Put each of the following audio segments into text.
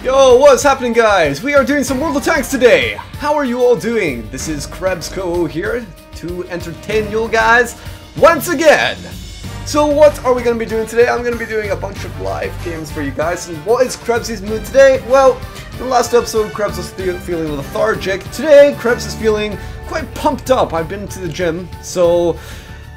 Yo, what's happening, guys? We are doing some World of Tanks today. How are you all doing? This is KrebsCOHO here to entertain you guys once again. So what are we going to be doing today? I'm going to be doing a bunch of live games for you guys. And what is Krebs' mood today? Well, in the last episode, Krebs was feeling lethargic. Today, Krebs is feeling quite pumped up. I've been to the gym, so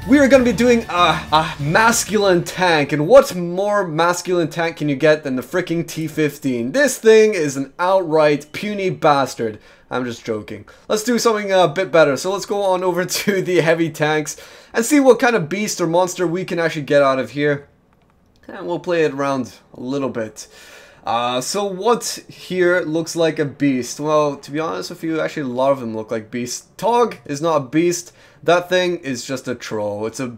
we are going to be doing a masculine tank, and what more masculine tank can you get than the freaking T-15? This thing is an outright puny bastard. I'm just joking. Let's do something a bit better. So let's go on over to the heavy tanks and see what kind of beast or monster we can actually get out of here. And we'll play it around a little bit. So what here looks like a beast? Well, to be honest with you, actually a lot of them look like beasts. Tog is not a beast. That thing is just a troll. It's a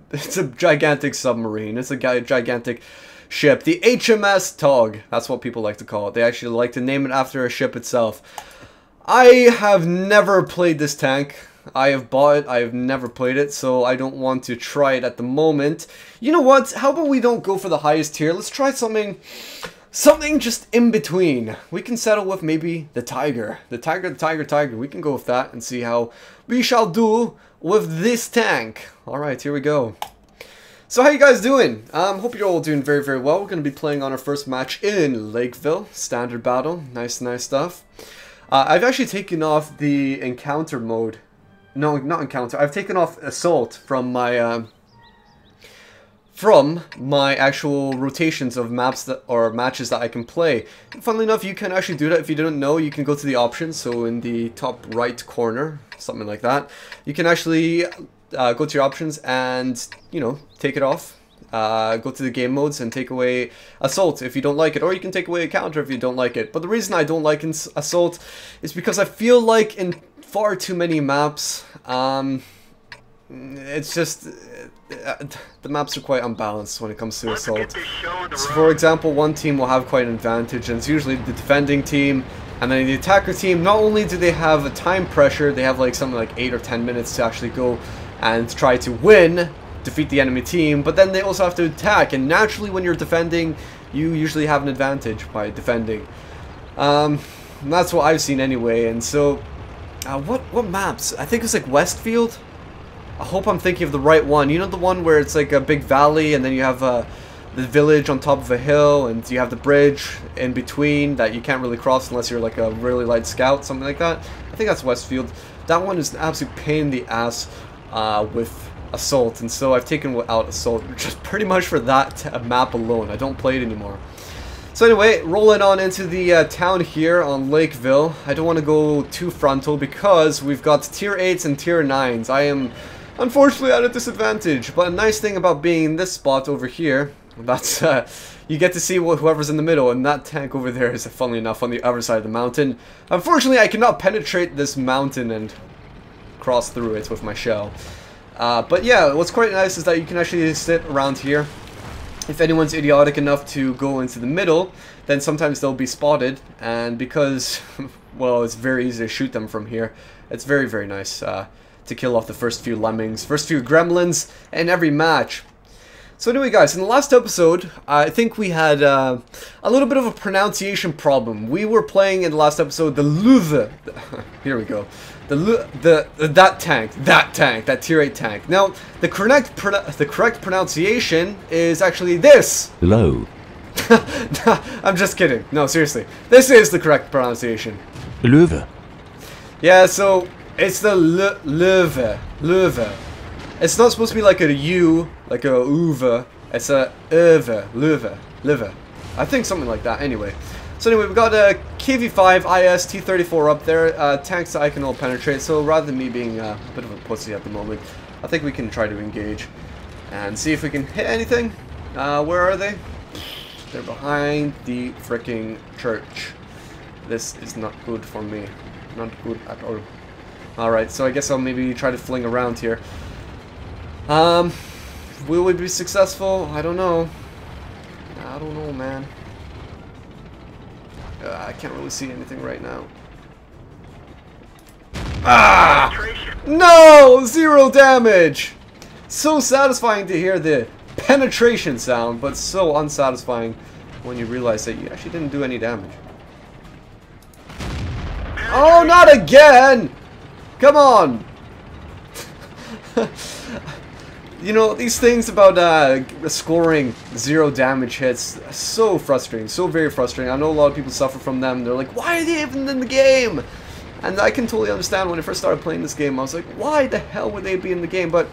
gigantic submarine. It's a gigantic ship. The HMS Tog. That's what people like to call it. They actually like to name it after a ship itself. I have never played this tank. I have bought it. I have never played it, so I don't want to try it at the moment. You know what? How about we don't go for the highest tier? Let's try something just in between. We can settle with maybe the Tiger. The Tiger. We can go with that and see how we shall do with this tank. Alright, here we go. So how you guys doing? Hope you're all doing very, very well. We're going to be playing on our first match in Lakeville. Standard battle. Nice Stuff. I've actually taken off the encounter mode. No, not encounter. I've taken off assault from my actual rotations of maps or matches that I can play. And funnily enough, you can actually do that. If you didn't know, you can go to the options. So in the top right corner, something like that, you can actually go to your options and, you know, take it off. Go to the game modes and take away assault if you don't like it, or you can take away a counter if you don't like it. But the reason I don't like assault is because I feel like in far too many maps, it's just the maps are quite unbalanced when it comes to assault. So for example, one team will have quite an advantage, and it's usually the defending team, and then the attacker team. Not only do they have a time pressure, they have like something like 8 or 10 minutes to actually go and try to defeat the enemy team, but then they also have to attack, and naturally when you're defending, you usually have an advantage by defending. And that's what I've seen anyway. And so what maps? I think it's like Westfield. I hope I'm thinking of the right one. You know, the one where it's like a big valley and then you have the village on top of a hill, and you have the bridge in between that you can't really cross unless you're like a really light scout, something like that. I think that's Westfield. That one is an absolute pain in the ass with assault, and so I've taken out assault just pretty much for that map alone. I don't play it anymore. So anyway, rolling on into the town here on Lakeville. I don't want to go too frontal because we've got tier 8s and tier 9s. I am unfortunately at a disadvantage, but a nice thing about being in this spot over here, that's you get to see whoever's in the middle, and that tank over there is, funnily enough, on the other side of the mountain. Unfortunately, I cannot penetrate this mountain and cross through it with my shell. But yeah, what's quite nice is that you can actually sit around here. If anyone's idiotic enough to go into the middle, then sometimes they'll be spotted, and because, well, it's very easy to shoot them from here, it's very, very nice to kill off the first few lemmings, first few gremlins in every match. So anyway, guys, in the last episode, I think we had a little bit of a pronunciation problem. We were playing in the last episode the Elusive. Here we go. That tank, that tier 8 tank. Now, the correct pronunciation is actually this. Low. I'm just kidding. No, seriously. This is the correct pronunciation. Elusive. Yeah, so it's the Löwe. It's not supposed to be like a U, like a uve. It's a Löwe. I think something like that. Anyway. So anyway, we've got a KV-5 IS T-34 up there, tanks that I can all penetrate, so rather than me being a bit of a pussy at the moment, I think we can try to engage and see if we can hit anything. Where are they? They're behind the freaking church. This is not good for me. Not good at all. Alright, so I guess I'll maybe try to fling around here. Will we be successful? I don't know. I don't know, man. I can't really see anything right now. Ah! No! 0 damage! So satisfying to hear the penetration sound, but so unsatisfying when you realize that you actually didn't do any damage. Oh, not again! Come on! You know, these things about scoring 0 damage hits, so frustrating, so very frustrating. I know a lot of people suffer from them. They're like, why are they even in the game? And I can totally understand when I first started playing this game. I was like, why the hell would they be in the game? But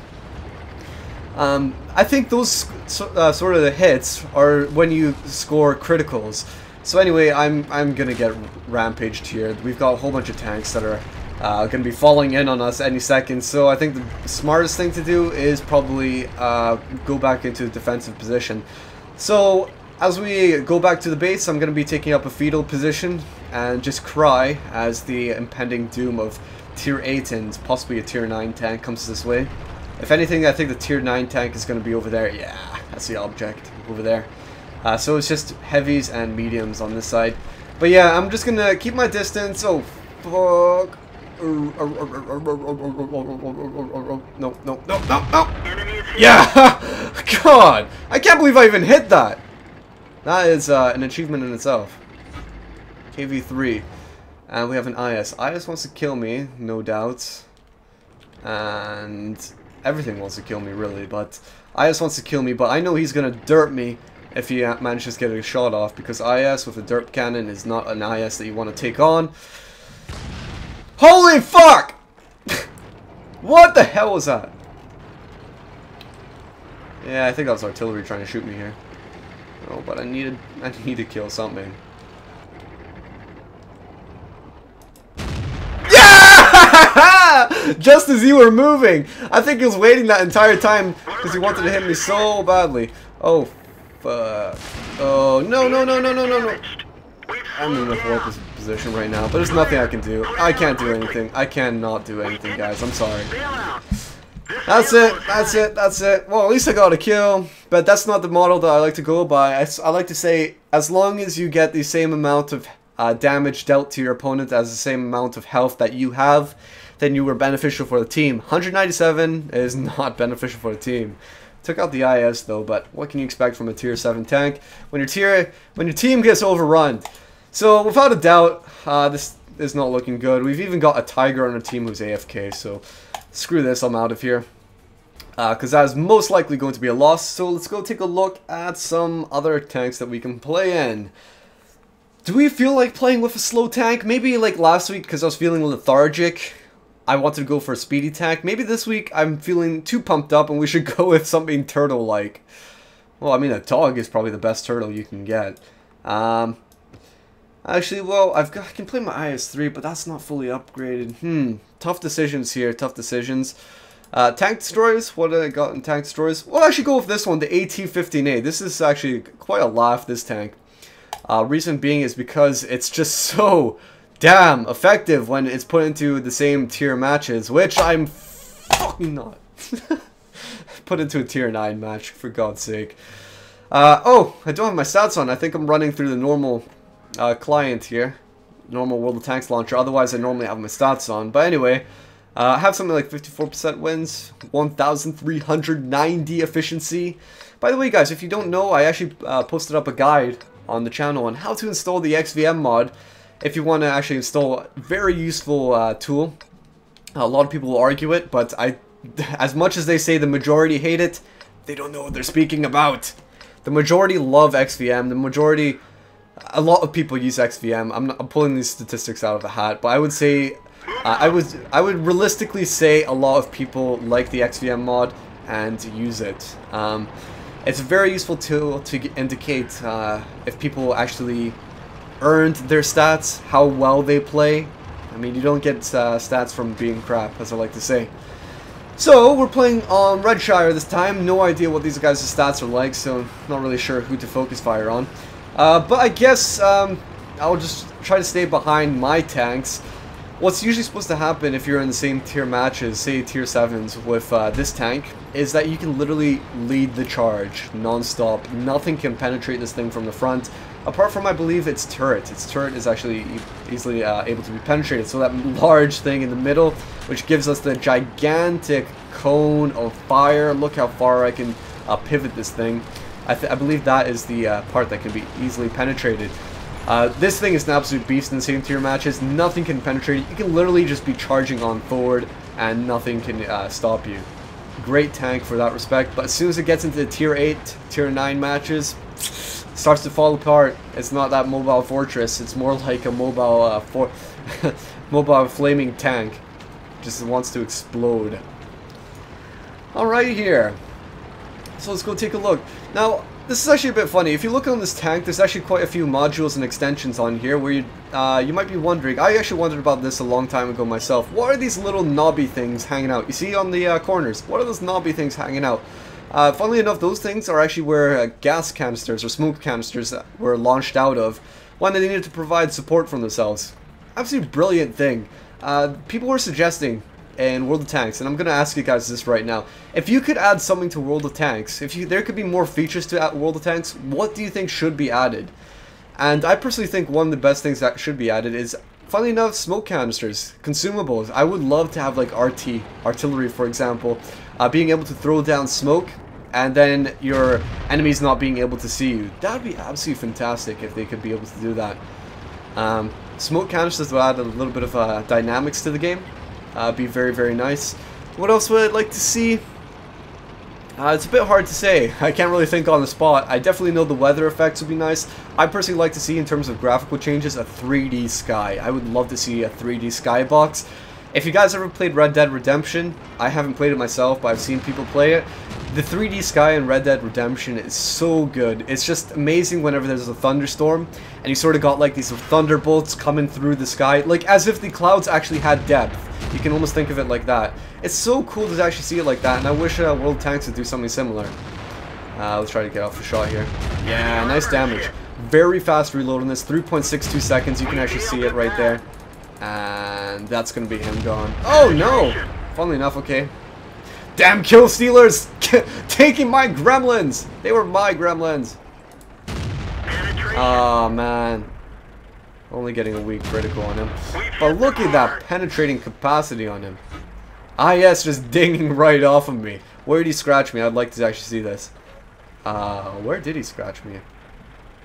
I think those sort of the hits are when you score criticals. So anyway, I'm gonna get rampaged here. We've got a whole bunch of tanks that are going to be falling in on us any second, so I think the smartest thing to do is probably go back into defensive position. So as we go back to the base, I'm going to be taking up a fetal position and just cry as the impending doom of tier 8 and possibly a tier 9 tank comes this way. If anything, I think the tier 9 tank is going to be over there. Yeah, that's the object over there. So it's just heavies and mediums on this side. But yeah, I'm just going to keep my distance. Oh, fuck. No. Yeah! God! I can't believe I even hit that! That is an achievement in itself. KV3. And we have an IS. IS wants to kill me, no doubt. And everything wants to kill me, really. But IS wants to kill me, but I know he's gonna derp me if he manages to get a shot off, because IS with a derp cannon is not an IS that you want to take on. Holy fuck! What the hell was that? Yeah, I think that was artillery trying to shoot me here. Oh, but I need to kill something. Yeah! Just as you were moving! I think he was waiting that entire time because he wanted to hit me so badly. Oh, fuck. Oh, no. I'm in a horrible position right now, but there's nothing I can do. I can't do anything. I cannot do anything, guys. I'm sorry. That's it. Well, at least I got a kill, but that's not the model that I like to go by. I like to say, as long as you get the same amount of damage dealt to your opponent as the same amount of health that you have, then you were beneficial for the team. 197 is not beneficial for the team. Took out the IS though, but what can you expect from a tier 7 tank when your team gets overrun? So without a doubt, this is not looking good. We've even got a Tiger on our team who's AFK, so screw this, I'm out of here. Because that is most likely going to be a loss. So let's go take a look at some other tanks that we can play in. Do we feel like playing with a slow tank? Maybe like last week because I was feeling lethargic, I wanted to go for a speedy tank. Maybe this week I'm feeling too pumped up and we should go with something turtle-like. Well, I mean, a dog is probably the best turtle you can get. Actually, well, I can play my IS-3, but that's not fully upgraded. Tough decisions here, tough decisions. Tank destroyers, what did I got in tank destroyers? We'll actually go with this one, the AT-15A. This is actually quite a laugh, this tank. Reason being is because it's just so damn effective when it's put into the same tier matches, which I'm fucking not. Put into a tier 9 match, for God's sake. Oh, I don't have my stats on. I think I'm running through the normal client here. Normal World of Tanks launcher. Otherwise, I normally have my stats on. But anyway, I have something like 54% wins, 1,390 efficiency. By the way, guys, if you don't know, I actually posted up a guide on the channel on how to install the XVM mod. If you want to actually install a very useful tool. A lot of people will argue it, but as much as they say the majority hate it, they don't know what they're speaking about. The majority love XVM. The majority, a lot of people use XVM. I'm pulling these statistics out of a hat, but I would say, I would realistically say a lot of people like the XVM mod and use it. It's a very useful tool to indicate if people actually earned their stats, how well they play. I mean, you don't get stats from being crap, as I like to say. So, we're playing on Redshire this time. No idea what these guys' stats are like, so not really sure who to focus fire on. But I guess I'll just try to stay behind my tanks. What's usually supposed to happen if you're in the same tier matches, say tier 7s with this tank, is that you can literally lead the charge non-stop. Nothing can penetrate this thing from the front, apart from, I believe, its turret. Its turret is actually easily able to be penetrated, so that large thing in the middle, which gives us the gigantic cone of fire. Look how far I can pivot this thing. I believe that is the part that can be easily penetrated. This thing is an absolute beast in the same tier matches. Nothing can penetrate it. You can literally just be charging on forward and nothing can stop you. Great tank for that respect, but as soon as it gets into the tier 8, tier 9 matches, it starts to fall apart. It's not that mobile fortress, it's more like a mobile mobile flaming tank. Just wants to explode. Alright here. So let's go take a look. Now, this is actually a bit funny. If you look on this tank, there's actually quite a few modules and extensions on here where you might be wondering. I actually wondered about this a long time ago myself. What are these little knobby things hanging out? You see on the corners? What are those knobby things hanging out? Funnily enough, those things are actually where gas canisters or smoke canisters were launched out of when they needed to provide support from themselves. Absolutely brilliant thing. People were suggesting in World of Tanks, and I'm going to ask you guys this right now. If you could add something to World of Tanks, there could be more features to World of Tanks, what do you think should be added? And I personally think one of the best things that should be added is, funnily enough, smoke canisters, consumables. I would love to have like artillery, for example, being able to throw down smoke and then your enemies not being able to see you. That would be absolutely fantastic if they could be able to do that. Smoke canisters will add a little bit of dynamics to the game. Be very, very nice. What else would I like to see? It's a bit hard to say. I can't really think on the spot. I definitely know the weather effects would be nice. I personally like to see, in terms of graphical changes, a 3D sky. I would love to see a 3D skybox. If you guys ever played Red Dead Redemption, I haven't played it myself, but I've seen people play it. The 3D sky in Red Dead Redemption is so good. It's just amazing whenever there's a thunderstorm, and you sort of got like these thunderbolts coming through the sky, like as if the clouds actually had depth. You can almost think of it like that. It's so cool to actually see it like that, and I wish World of Tanks would do something similar. Let's try to get off a shot here. Yeah, nice damage. Very fast reload on this, 3.62 seconds. You can actually see it right there. And that's going to be him gone. Oh no! Funnily enough, okay. Damn kill stealers! Taking my gremlins! They were my gremlins. Oh man. Only getting a weak critical on him. But look at that penetrating capacity on him. Ah yes, just dinging right off of me. Where did he scratch me? I'd like to actually see this. Where did he scratch me?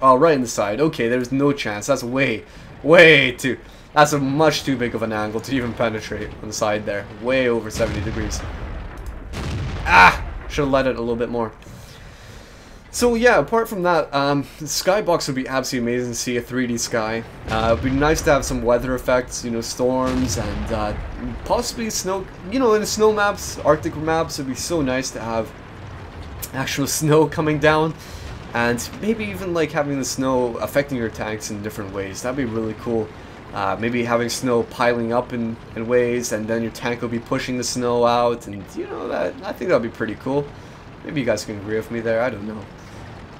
Oh, right in the side. Okay, there's no chance. That's way too... That's a much too big of an angle to even penetrate on the side there. Way over 70 degrees. Ah! Should have let it a little bit more. So yeah, apart from that, the skybox would be absolutely amazing to see a 3D sky. It would be nice to have some weather effects, you know, storms and possibly snow. You know, in the snow maps, Arctic maps, it would be so nice to have actual snow coming down. And maybe even like having the snow affecting your tanks in different ways. That'd be really cool. Maybe having snow piling up in ways, and then your tank will be pushing the snow out, and you know, that I think that'd be pretty cool. Maybe you guys can agree with me there, I don't know.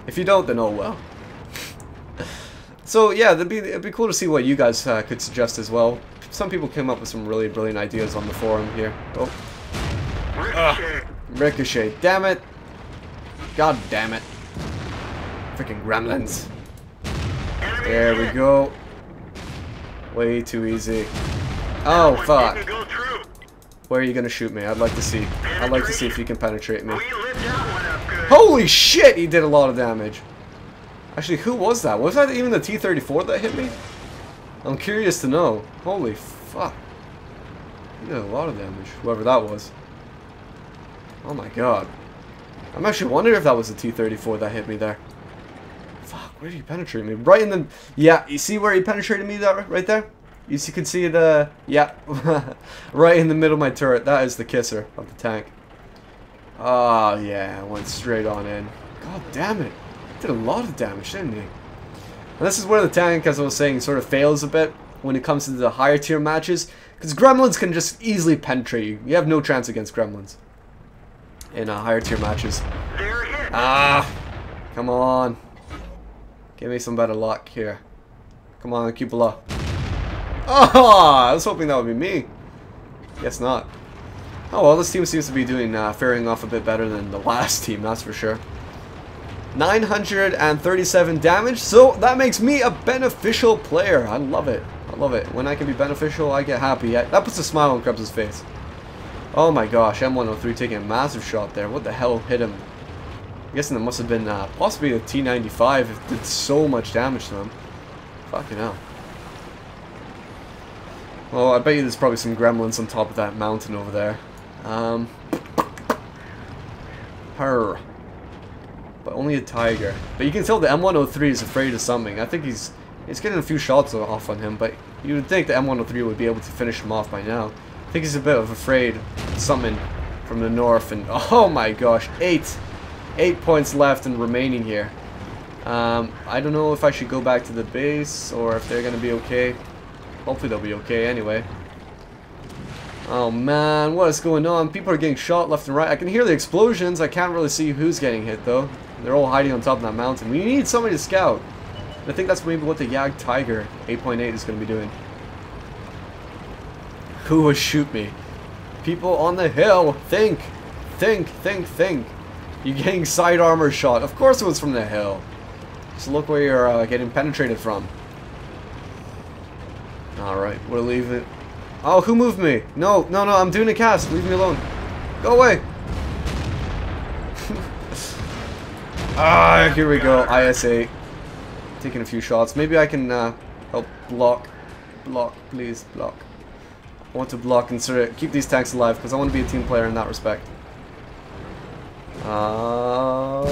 If you don't, then oh well. So yeah, it'd be cool to see what you guys could suggest as well. Some people came up with some really brilliant ideas on the forum here. Oh. Ricochet, damn it. God damn it. Freaking gremlins. There we go. Way too easy. Oh, fuck. Where are you gonna shoot me? I'd like to see. I'd like to see if you can penetrate me. Holy shit, he did a lot of damage. Actually, who was that? Was that even the T-34 that hit me? I'm curious to know. Holy fuck. He did a lot of damage, whoever that was. Oh my god. I'm actually wondering if that was the T-34 that hit me there. Fuck, where did he penetrate me? Right in the... Yeah, you see where he penetrated me there, right there? You can see the... Yeah. Right in the middle of my turret. That is the kisser of the tank. Oh, yeah. Went straight on in. God damn it. Did a lot of damage, didn't he? And this is where the tank, as I was saying, sort of fails a bit when it comes to the higher tier matches. Because gremlins can just easily penetrate you. You have no chance against gremlins in higher tier matches. Ah, come on. Give me some better luck here. Come on, cupola. Oh, I was hoping that would be me. Guess not. Oh well, this team seems to be doing faring off a bit better than the last team, that's for sure. 937 damage, so that makes me a beneficial player. I love it. I love it. When I can be beneficial, I get happy. That puts a smile on Krebs' face. Oh my gosh, M103 taking a massive shot there. What the hell hit him? I'm guessing it must have been possibly a T95. It did so much damage to him. Fucking hell. Well, I bet you there's probably some gremlins on top of that mountain over there. But only a tiger. But you can tell the M103 is afraid of something. I think he's getting a few shots off on him, but you would think the M103 would be able to finish him off by now. I think he's a bit of afraid of something from the north, and oh my gosh, 8 points left and remaining here. I don't know if I should go back to the base or if they're gonna be okay. Hopefully they'll be okay anyway. Oh man, what is going on? People are getting shot left and right. I can hear the explosions. I can't really see who's getting hit though. They're all hiding on top of that mountain. We need somebody to scout. I think that's maybe what the Yag Tiger 8.8 is going to be doing. Who would shoot me? People on the hill. Think. You're getting side armor shot. Of course it was from the hill. Just look where you're getting penetrated from. Alright, we'll leave it. Oh, who moved me? No, I'm doing a cast. Leave me alone. Go away. Ah, here we go. IS-8. Taking a few shots. Maybe I can help block. Block, please, block. I want to block and sort of keep these tanks alive because I want to be a team player in that respect. Oh!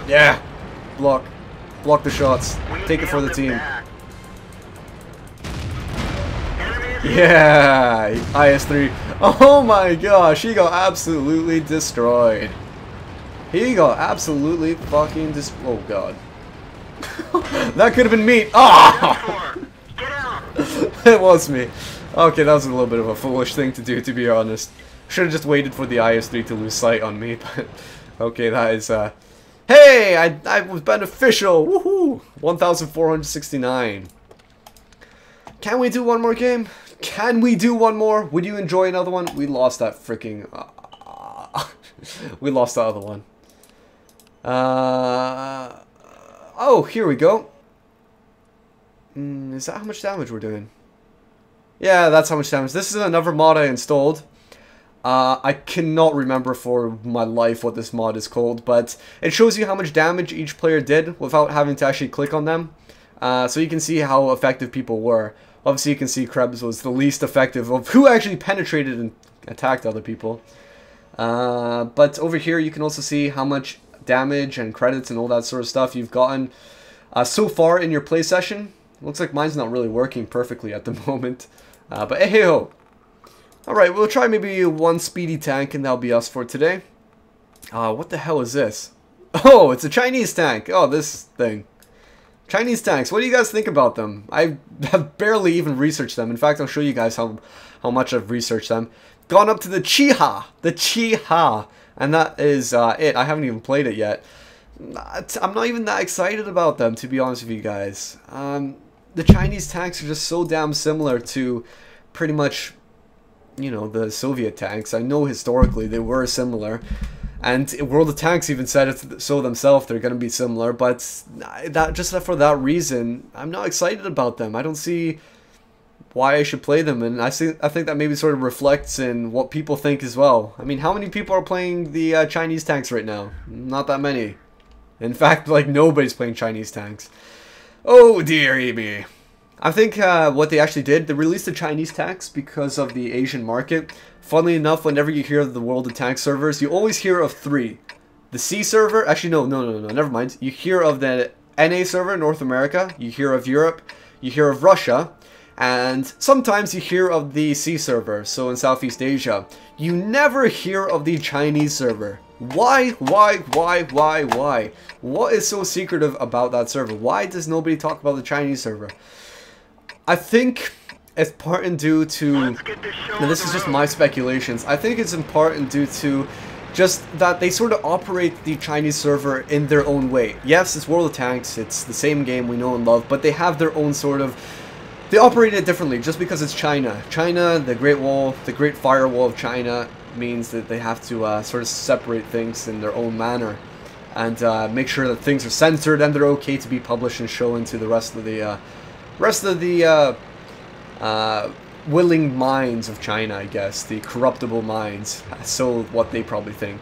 Yeah! Block. Block the shots. Take it for the team. Yeah! IS-3. Oh my gosh, he got absolutely destroyed. He got absolutely fucking oh god. That could have been me. Ah! Oh! It was me. Okay, that was a little bit of a foolish thing to do, to be honest. Should have just waited for the IS-3 to lose sight on me, but okay, that is hey! I was beneficial! Woohoo! 1,469. Can we do one more game? Can we do one more? Would you enjoy another one? We lost that freaking we lost that other one. Oh, here we go. Is that how much damage we're doing? Yeah, that's how much damage. This is another mod I installed. I cannot remember for my life what this mod is called, but it shows you how much damage each player did without having to actually click on them. So you can see how effective people were. Obviously, you can see Krebs was the least effective of who actually penetrated and attacked other people. But over here, you can also see how much damage and credits and all that sort of stuff you've gotten so far in your play session. Looks like mine's not really working perfectly at the moment. But hey ho. Alright, we'll try maybe one speedy tank and that'll be us for today. What the hell is this? Oh, it's a Chinese tank. Oh, this thing. Chinese tanks, what do you guys think about them? I have barely even researched them. In fact, I'll show you guys how much I've researched them. Gone up to the Chiha, and that is it. I haven't even played it yet. I'm not even that excited about them, to be honest with you guys. The Chinese tanks are just so damn similar to pretty much, you know, the Soviet tanks. I know historically they were similar. And World of Tanks even said it so themselves, they're going to be similar, but that just for that reason, I'm not excited about them. I don't see why I should play them, and I think that maybe sort of reflects in what people think as well. I mean, how many people are playing the Chinese tanks right now? Not that many. In fact, like, nobody's playing Chinese tanks. Oh dear me. I think what they actually did, they released the Chinese tanks because of the Asian market. Funnily enough, whenever you hear of the World of Tanks servers, you always hear of 3. The C server, actually no, never mind. You hear of the NA server, North America, you hear of Europe, you hear of Russia, and sometimes you hear of the C server, so in Southeast Asia. You never hear of the Chinese server. Why? What is so secretive about that server? Why does nobody talk about the Chinese server? I think it's part and due to, and this is just my speculations, I think it's in part and due to just that they sort of operate the Chinese server in their own way. Yes, it's World of Tanks, it's the same game we know and love, but they have their own sort of, they operate it differently just because it's China. China, the Great Wall, the Great Firewall of China means that they have to sort of separate things in their own manner and make sure that things are censored and they're okay to be published and shown to the rest of the willing minds of China, I guess, the corruptible minds, so what they probably think.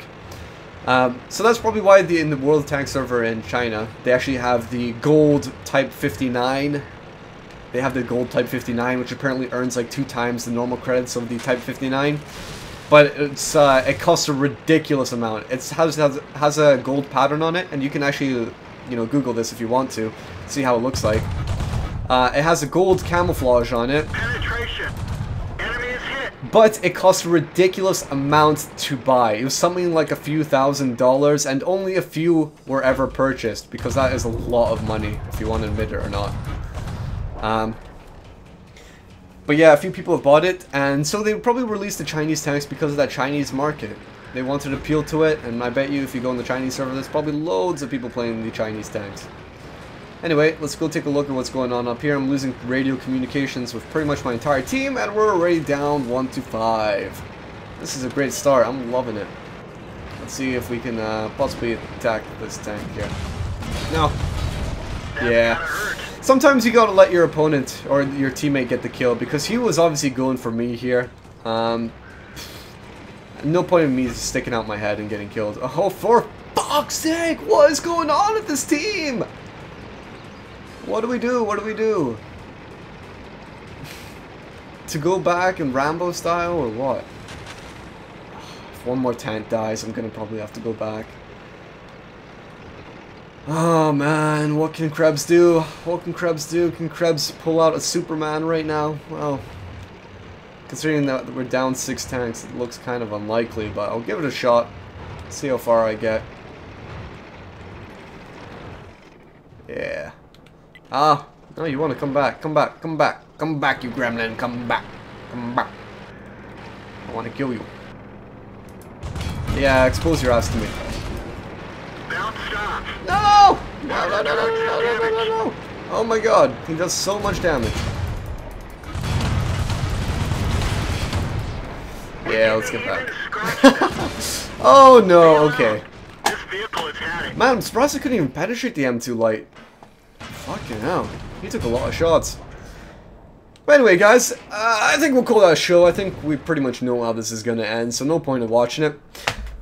So that's probably why in the World Tank server in China, they actually have the gold Type 59. They have the gold Type 59, which apparently earns like 2 times the normal credits of the Type 59. But it costs a ridiculous amount. It has a gold pattern on it, and you can actually, you know, Google this if you want to, see how it looks like. It has a gold camouflage on it. Penetration. Enemy is hit. But it costs a ridiculous amount to buy. It was something like a few $1,000s, and only a few were ever purchased, because that is a lot of money, if you want to admit it or not. But yeah, a few people have bought it, and so they probably released the Chinese tanks because of that Chinese market. They wanted to appeal to it, and I bet you if you go on the Chinese server, there's probably loads of people playing the Chinese tanks. Anyway, let's go take a look at what's going on up here. I'm losing radio communications with pretty much my entire team, and we're already down 1-5. This is a great start. I'm loving it. Let's see if we can possibly attack this tank here. No. Yeah. Sometimes you gotta let your opponent or your teammate get the kill, because he was obviously going for me here. No point in me sticking out my head and getting killed. Oh, for fuck's sake! What is going on with this team? What do we do? What do we do? To go back in Rambo style or what? If one more tank dies, I'm gonna probably have to go back. Oh man, what can Krebs do? What can Krebs do? Can Krebs pull out a Superman right now? Well, considering that we're down 6 tanks, it looks kind of unlikely, but I'll give it a shot. See how far I get. Yeah. Ah, no, you want to come back. Come back, come back. Come back, you gremlin. Come back. Come back. I want to kill you. Yeah, expose your ass to me. No! No, no, no, no, no, no, no, no, no! Oh my god, he does so much damage. Yeah, let's get back. Oh no, okay. Man, I'm surprised I couldn't even penetrate the M2 light. Fucking hell, he took a lot of shots. But anyway, guys, I think we'll call that a show. I think we pretty much know how this is going to end, so no point in watching it.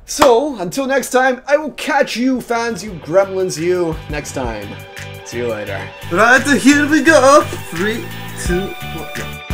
So, until next time, I will catch you fans, you gremlins, you, next time. See you later. Right, here we go. 3, 2, 1.